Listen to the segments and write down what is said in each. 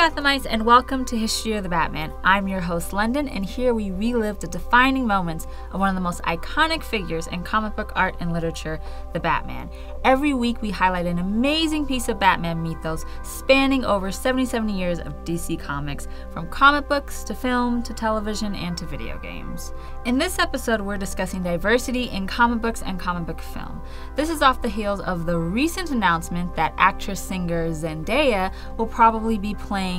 Gothamites, and welcome to History of the Batman. I'm your host, Londyn, and here we relive the defining moments of one of the most iconic figures in comic book art and literature, the Batman. Every week we highlight an amazing piece of Batman mythos spanning over 77 years of DC Comics, from comic books to film to television and to video games. In this episode, we're discussing diversity in comic books and comic book film. This is off the heels of the recent announcement that actress-singer Zendaya will probably be playing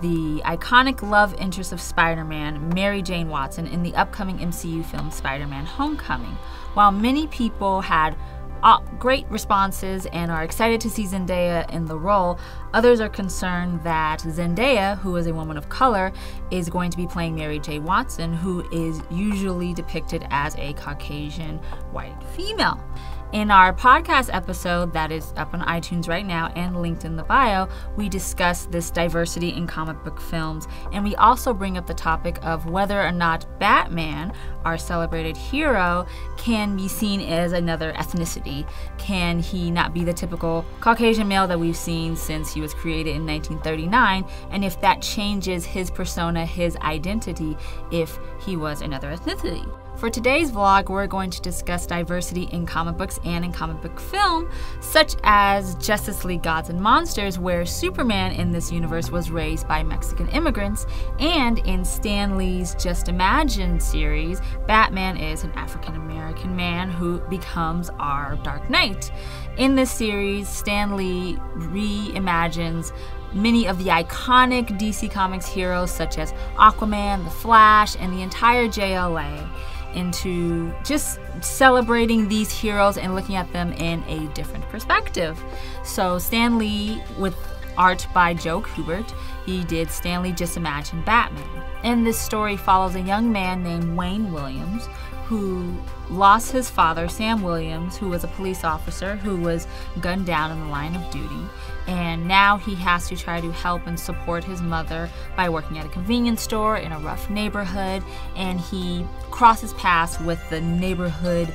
the iconic love interest of Spider-Man, Mary Jane Watson, in the upcoming MCU film Spider-Man: Homecoming. While many people had great responses and are excited to see Zendaya in the role, others are concerned that Zendaya, who is a woman of color, is going to be playing Mary Jane Watson, who is usually depicted as a Caucasian white female. In our podcast episode that is up on iTunes right now and linked in the bio, we discuss this diversity in comic book films, and we also bring up the topic of whether or not Batman, our celebrated hero, can be seen as another ethnicity. Can he not be the typical Caucasian male that we've seen since he was created in 1939, and if that changes his persona, his identity, if he was another ethnicity. For today's vlog, we're going to discuss diversity in comic books and in comic book film, such as Justice League Gods and Monsters, where Superman in this universe was raised by Mexican immigrants, and in Stan Lee's Just Imagine series, Batman is an African-American man who becomes our Dark Knight. In this series, Stan Lee reimagines many of the iconic DC Comics heroes such as Aquaman, The Flash, and the entire JLA into just celebrating these heroes and looking at them in a different perspective. So Stan Lee, with art by Joe Kubert, he did Stan Lee Just Imagine Batman. And this story follows a young man named Wayne Williams who lost his father, Sam Williams, who was a police officer who was gunned down in the line of duty. And now he has to try to help and support his mother by working at a convenience store in a rough neighborhood. And he crosses paths with the neighborhood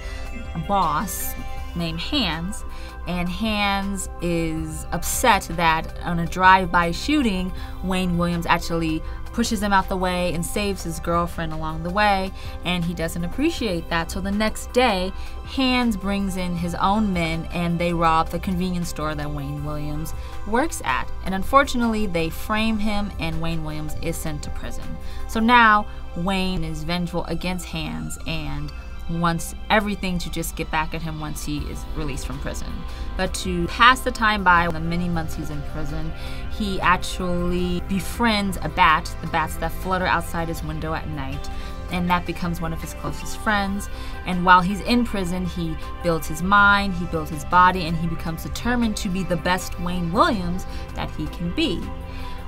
boss named Hans. And Hans is upset that on a drive-by shooting, Wayne Williams actually pushes him out the way and saves his girlfriend along the way, and he doesn't appreciate that. So the next day, Hans brings in his own men and they rob the convenience store that Wayne Williams works at. And unfortunately, they frame him and Wayne Williams is sent to prison. So now Wayne is vengeful against Hans and wants everything to just get back at him once he is released from prison. But to pass the time by the many months he's in prison, he actually befriends a bat, the bats that flutter outside his window at night, and that becomes one of his closest friends. And while he's in prison, he builds his mind, he builds his body, and he becomes determined to be the best Wayne Williams that he can be.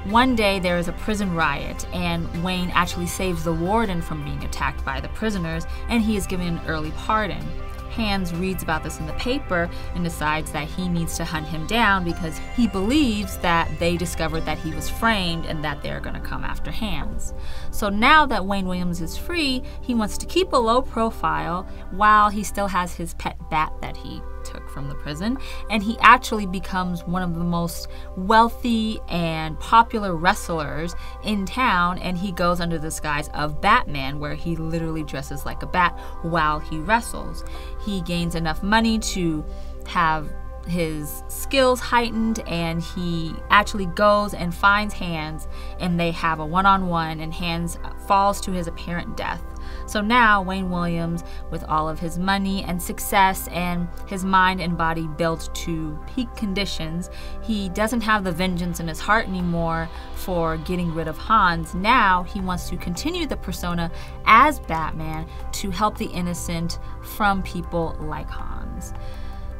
One day there is a prison riot, and Wayne actually saves the warden from being attacked by the prisoners, and he is given an early pardon. Hans reads about this in the paper and decides that he needs to hunt him down because he believes that they discovered that he was framed and that they're going to come after Hans. So now that Wayne Williams is free, he wants to keep a low profile while he still has his pet bat that he took from the prison, and he actually becomes one of the most wealthy and popular wrestlers in town, and he goes under the disguise of Batman, where he literally dresses like a bat while he wrestles. He gains enough money to have his skills heightened, and he actually goes and finds Hans, and they have a one-on-one, and Hans falls to his apparent death. So now Wayne Williams, with all of his money and success and his mind and body built to peak conditions, he doesn't have the vengeance in his heart anymore for getting rid of Hans. Now he wants to continue the persona as Batman to help the innocent from people like Hans.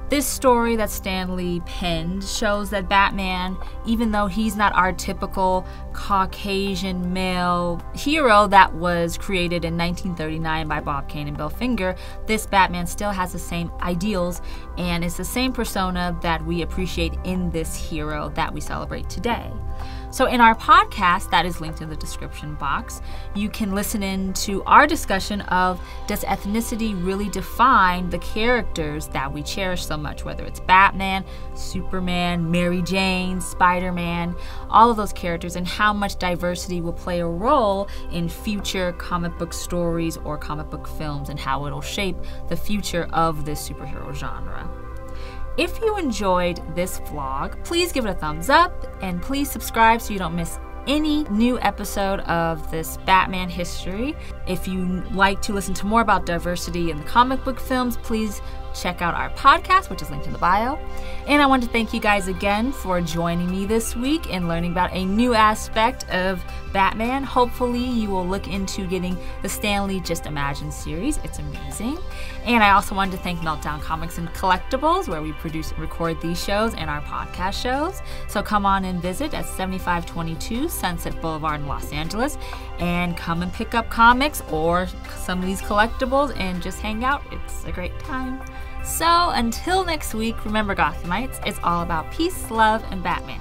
This story that Stan Lee penned shows that Batman, even though he's not our typical Caucasian male hero that was created in 1939 by Bob Kane and Bill Finger, this Batman still has the same ideals and it's the same persona that we appreciate in this hero that we celebrate today. So in our podcast, that is linked in the description box, you can listen in to our discussion of, does ethnicity really define the characters that we cherish so much, whether it's Batman, Superman, Mary Jane, Spider-Man, all of those characters, and how much diversity will play a role in future comic book stories or comic book films, and how it'll shape the future of this superhero genre. If you enjoyed this vlog, please give it a thumbs up and please subscribe so you don't miss any new episode of this Batman history. If you like to listen to more about diversity in the comic book films, please check out our podcast, which is linked in the bio. And I want to thank you guys again for joining me this week and learning about a new aspect of Batman. Hopefully you will look into getting the Stan Lee Just Imagine series. It's amazing. And I also wanted to thank Meltdown Comics and Collectibles, where we produce and record these shows and our podcast shows. So come on and visit at 7522 Sunset Boulevard in Los Angeles and come and pick up comics or some of these collectibles and just hang out. It's a great time. So until next week, remember Gothamites, it's all about peace, love, and Batman.